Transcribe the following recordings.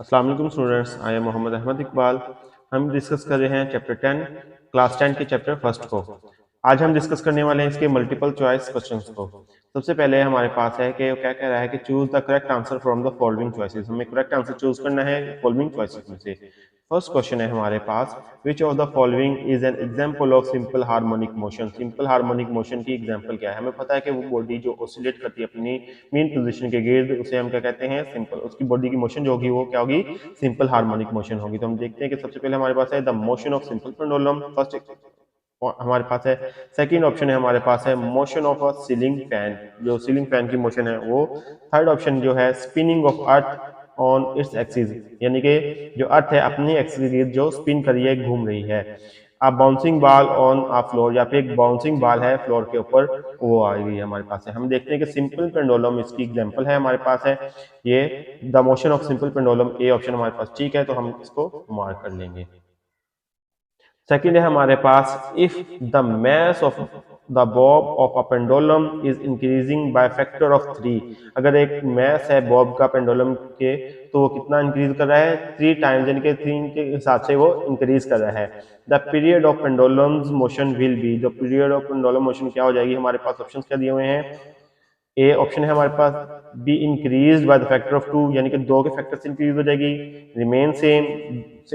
अस्सलाम वालेकुम students, I am Mohammad Ahmad Iqbal. हम डिस्कस कर रहे हैं चैप्टर 10 क्लास 10 के चैप्टर फर्स्ट को। आज हम डिस्कस करने वाले हैं इसके मल्टीपल चॉइस क्वेश्चंस को। सबसे पहले हमारे पास है कि वो क्या कह रहा है कि choose the correct answer from the following choices. हमें करेक्ट आंसर चूज करना है फॉलोइंग चॉइसेस में से। फर्स्ट क्वेश्चन है हमारे पास, which of the following is an example of simple harmonic motion. Simple harmonic motion की एग्जांपल क्या है? हमें पता है कि वो बॉडी जो ऑसिलेट करती है अपनी मेन पोजीशन के गिर्द, उसे हम क्या कहते हैं? सिंपल। उसकी बॉडी की मोशन जो होगी वो क्या होगी? सिंपल हार्मोनिक मोशन होगी। तो हम देखते हैं कि सबसे पहले हमारे पास है the motion of simple pendulum, first हमारे पास है। सेकंड ऑप्शन है हमारे पास है motion of a ceiling fan, जो सीलिंग फैन की मोशन है वो। थर्ड ऑप्शन जो है spinning of earth on its axis, यानी कि जो अर्थ है अपनी एक्सिस की जो स्पिन कर रही है, घूम रही है। अब bouncing ball on a floor, या फिर एक बाउंसिंग बॉल है फ्लोर के ऊपर, वो आ गई हमारे पास है। हम देखते हैं कि सिंपल पेंडुलम इसकी एग्जांपल है हमारे पास है ये the motion of simple pendulum. A option हमारे पास ठीक है, तो हम इसको मार्क कर लेंगे। सेकंड है हमारे पास, if the mass of the bob of a pendulum is increasing by factor of 3। अगर एक मैस है बॉब का पेंडुलम के, तो वो कितना इंक्रीज कर रहा है? 3 टाइम्स, यानी कि 3 के हिसाब से वो इंक्रीज कर रहा है। The period of pendulums motion will be, जो पीरियड ऑफ पेंडुलम मोशन क्या हो जाएगी? हमारे पास ऑप्शंस क्या दिए हुए हैं? ए ऑप्शन है हमारे पास B increase by the factor of 2, यानी कि 2 के फैक्टर से इंक्रीज हो जाएगी। रिमेन सेम,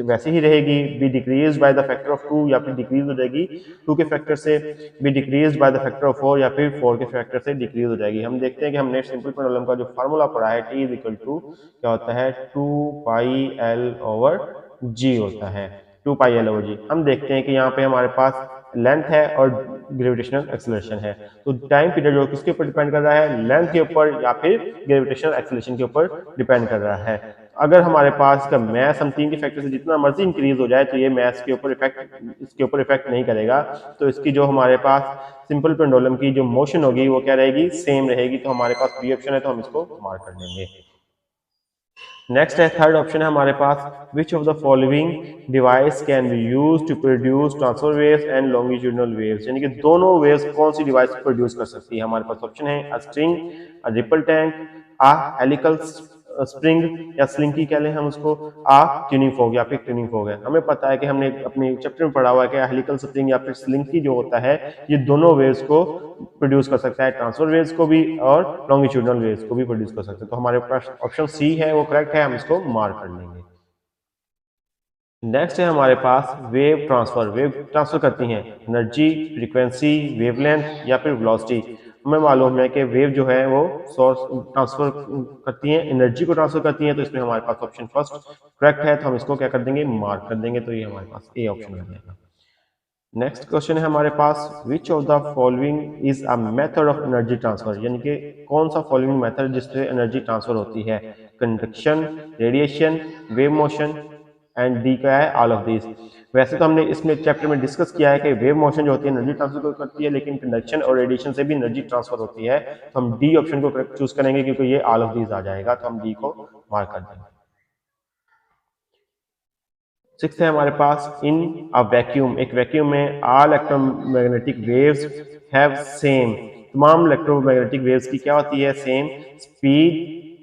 वैसे ही रहेगी। Be decrease by the factor of 2, या फिर डिक्रीज हो जाएगी 2 के फैक्टर से। Be decrease by the factor of 4, या फिर 4 के फैक्टर से डिक्रीज हो जाएगी। हम देखते हैं कि हमने सिंपल पेंडुलम का जो फार्मूला पढ़ा है, टी इज इक्वल टू क्या होता है? 2 पाई एल ओवर जी होता है। 2 पाई एल ओवर जी। हम देखते हैं कि यहाँ पे हमारे पास लेंथ है और ग्रेविटेशनल एक्सेलरेशन है। तो टाइम पीरियड जो किसके ऊपर डिपेंड कर रहा है? लेंथ के ऊपर या फिर ग्रेविटेशनल एक्सेलरेशन के ऊपर डिपेंड कर रहा है। अगर हमारे पास का मैस हम 3 के फैक्टर से जितना मर्जी इंक्रीज हो जाए, तो ये मैस के ऊपर इसके ऊपर इफेक्ट नहीं करेगा। तो इसकी जो हमारे पास सिंपल पेंडुलम की जो मोशन होगी वो क्या रहेगी? सेम रहेगी। तो हमारे पास बी ऑप्शन है, तो हम इसको मार्क कर देंगे। नेक्स्ट है थर्ड ऑप्शन है हमारे पास, which of the following device can be use to produce transfer waves and longitudinal waves, यानी कि दोनों वेव्स कौन सी डिवाइस प्रोड्यूस कर सकती है? हमारे पास ऑप्शन है a string, a ripple tank, a helical spring, या स्लिंकी कह लें हम उसको, आ ट्यूनिंग फोक, या फिर ट्यूनिंग फोक है। हमें पता है कि हमने अपने चैप्टर में पढ़ा हुआ है कि हेलिकल स्प्रिंग या फिर स्लिंकी जो होता है, ये दोनों वेव्स को प्रोड्यूस कर सकता है, ट्रांसफर वेव्स को भी और लॉन्गिट्यूडिनल वेव्स को भी प्रोड्यूस कर सकते हैं। तो हमारे पास ऑप्शन सी है वो करेक्ट है, हम इसको मार्क कर लेंगे। नेक्स्ट है हमारे पास वेव ट्रांसफर। वेव ट्रांसफर करती हैं एनर्जी, फ्रीक्वेंसी, वेवलेंथ, या फिर वेलोसिटी। हमें मालूम है कि वेव जो है वो सोर्स ट्रांसफर करती हैं, एनर्जी को ट्रांसफर करती हैं। तो इसमें हमारे पास ऑप्शन फर्स्ट करेक्ट है, तो हम इसको क्या कर देंगे? मार्क कर देंगे। तो ये हमारे पास ए ऑप्शन आ जाएगा। नेक्स्ट क्वेश्चन है हमारे पास, which of the following is a method of energy transfer, यानी कि कौन सा फॉलोइंग मेथड जिससे एनर्जी ट्रांसफर होती है? Conduction, radiation, wave motion, and D क्या है? All of this. वैसे तो हमने इसमें चैप्टर में डिस्कस किया है कि वेव मोशन जो होती है एनर्जी ट्रांसफर करती है, लेकिन कंडक्शन और रेडिएशन से भी एनर्जी ट्रांसफर होती है। तो हम डी ऑप्शन को करेक्ट चूज करेंगे, क्योंकि ये ऑल ऑफ दिस आ जाएगा। तो हम डी को मार्क कर देंगे। सिक्स है हमारे पास, इन अ वैक्यूम, एक वैक्यूम में all electromagnetic waves have same, तमाम इलेक्ट्रोमैग्नेटिक वेव्स की क्या होती है? सेम स्पीड,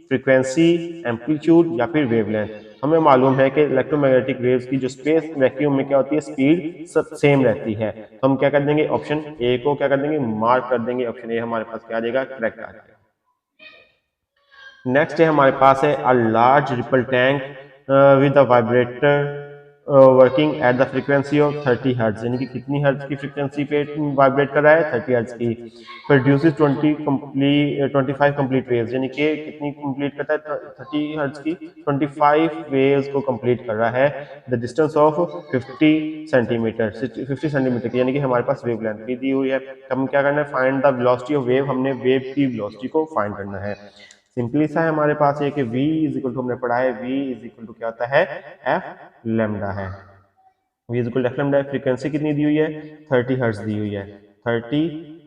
फ्रीक्वेंसी, एम्पलीट्यूड, या फिर वेवलेंथ। हमें मालूम है कि इलेक्ट्रोमैग्नेटिक वेव्स की जो स्पेस वैक्यूम में क्या होती है? स्पीड सब सेम रहती है। तो हम क्या कर देंगे? ऑप्शन ए को क्या कर देंगे? मार्क कर देंगे। ऑप्शन ए हमारे पास क्या आ जाएगा? करेक्ट आ जाएगा। नेक्स्ट है हमारे पास है a large ripple tank with a vibrator working at the frequency of 30 hertz, यानी कि कितनी हर्ट्ज की फ्रीक्वेंसी पे वाइब्रेट कर रहा है? 30 हर्ट्ज की। प्रोड्यूसेस 25 कंप्लीट वेव्स, यानी कि कितनी कंप्लीट करता है? 30 हर्ट्ज की 25 वेव्स को कंप्लीट कर रहा है। The distance of 50 centimetre, 50 centimetre की, यानी कि हमारे पास वेव लेंथ भी दी हुई है। तो हम क्या करना है? Find the velocity of wave, हमने वेव की वेलोसिटी को फाइंड करना है। सिंपली सा है हमारे पास ये कि v इज इक्वल टू, हमने पढ़ा है v इज इक्वल टू क्या होता है? एफ लेमडा है। v is equal to f lambda. Frequency कितनी दी हुई है? 30 हर्ट्ज दी हुई है। 30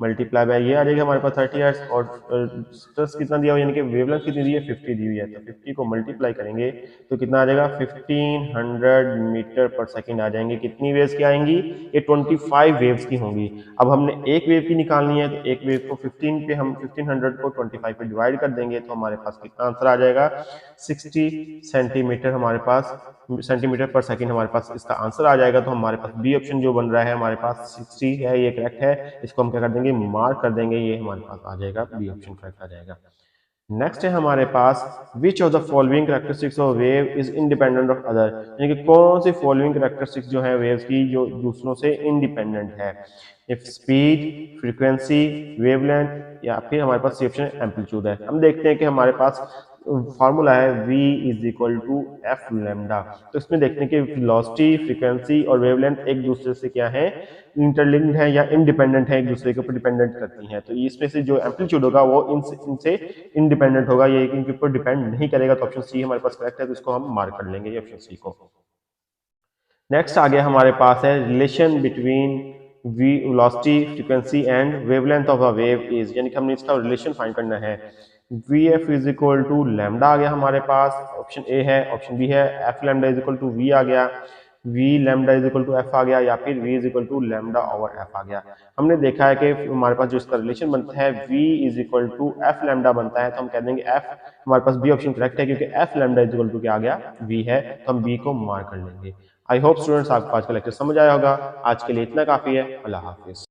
मल्टीप्लाई बाय ये आ जाएगा हमारे पास 30 हर्ट्ज, और डिस्टेंस कितना दिया हुआ यानी कि वेवलेंथ कितनी दी है 50 दी हुई है, तो 50 को मल्टीप्लाई करेंगे तो कितना आ जाएगा 1500 मीटर पर सेकंड आ जाएंगे। कितनी वेव्स की आएंगी, ये 25 वेव्स की होंगी। अब हमने एक वेव की निकालनी है, तो एक वेव को 15 पे हम 1500 को 25 पे डिवाइड कर देंगे तो हमारे पास कितना आंसर आ जाएगा 60 सेंटीमीटर हमारे पास सेंटीमीटर पर सेकंड हमारे पास इसका आंसर आ जाएगा। तो हमारे पास बी ऑप्शन जो बन रहा है हमारे पास 60 है, ये करेक्ट है। इसको हम क्या कर देंगे, मार्क कर देंगे, ये हमारे पास आ जाएगा बी ऑप्शन करेक्ट आ जाएगा। नेक्स्ट है हमारे पास which of the following characteristics of wave is independent of other, यानी कि कौन सी फॉलोइंग कैरेक्टरिस्टिक्स जो है वेव्स की जो दूसरों से इंडिपेंडेंट है। इफ स्पीड, फ्रीक्वेंसी, वेवलेंथ, या फिर हमारे पास सी ऑप्शन एम्पलीट्यूड है। हम देखते हैं कि हमारे पास फार्मूला है v is equal to f lambda. तो इसमें देखते हैं कि वेलोसिटी, फ्रीक्वेंसी और वेवलेंथ एक दूसरे से क्या है, इंटरलिंक्ड है या इंडिपेंडेंट है, एक दूसरे के ऊपर डिपेंडेंट करती हैं। तो इसमें से जो एम्पलीट्यूड होगा वो इनसे इंडिपेंडेंट होगा, ये इनके ऊपर डिपेंड नहीं करेगा। तो ऑप्शन सी हमारे पास करेक्ट है, तो इसको हम मार्क कर लेंगे ऑप्शन सी को। नेक्स्ट आ गया हमारे पास है relation between velocity, frequency and wavelength of a wave is, यानी कि हमने इसका रिलेशन फाइंड करना है। V F is equal to lambda आ गया हमारे पास, ऑप्शन ए है। ऑप्शन बी है F lambda is equal to V आ गया, V lambda is equal to F आ गया, या फिर V is equal to lambda over F आ गया। हमने देखा है कि हमारे पास जो इसका रिलेशन बनता है v is equal to f lambda बनता है, तो हम कह देंगे एफ, हमारे पास बी ऑप्शन करेक्ट है क्योंकि f lambda is equal to क्या आ गया, वी है, तो हम बी को मार्क कर लेंगे। आई होप स्टूडेंट्स आपको आज का लेक्चर समझ आया होगा। आज के लिए इतना काफी है। अल्लाह हाफिज।